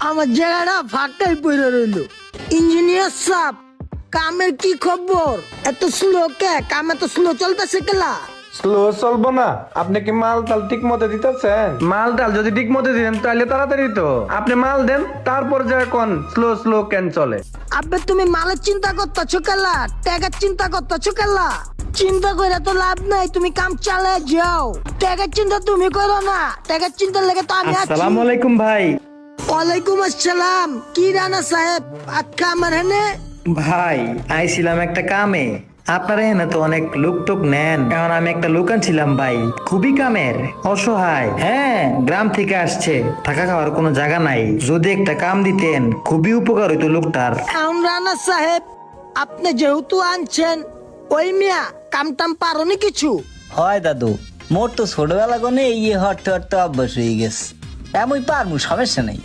আমার জায়গাটা ফাঁকাই পড়ে রইলো। ইঞ্জিনিয়ার সাহেব, কামের কি খবর? এত স্লো কে? কাম এত স্লো চলতেছে কেলা? স্লো চলবো না? আপনি কি মাল তাল ঠিক মতো দিতেছেন? মাল তাল যদি ঠিক মতো দিতেন তাহলে তাড়াতাড়ি তো। আপনি মাল দেন, তারপর যা কোন স্লো স্লো কেন চলে। আবে তুমি মালের চিন্তা করতেছো কেলা? ট্যাগের চিন্তা করতেছো কেলা? চিন্তা করে তো লাভ নাই, তুমি কাম চালিয়ে যাও। ট্যাগের চিন্তা তুমি করো না, ট্যাগের চিন্তা লেগে তো আমি আছি। আসসালামু আলাইকুম ভাই। ওয়ালাইকুম আসসালাম। কি রানা সাহেব, আক্কা আমার হেনে? ভাই আইছিলাম একটা কামে, আপনারা এনে তো অনেক লোক টোক নেন, এখন আমি একটা লোক আনছিলাম ভাই, খুবই কামের, অসহায়। হ্যাঁ, গ্রাম থেকে আসছে, থাকা খাওয়ার কোনো জায়গা নাই, যদি একটা কাম দিতেন খুবই উপকার হইতো লোকটার। এখন রানা সাহেব, আপনি যেহেতু আনছেন, ওই মিয়া কাম টাম পারোনি কিছু? হয় দাদু, মোর তো ছোটবেলা গনে ইয়ে হটতে হটতে অভ্যাস হয়ে গেছে, এমন পারমু, সমস্যা নেই।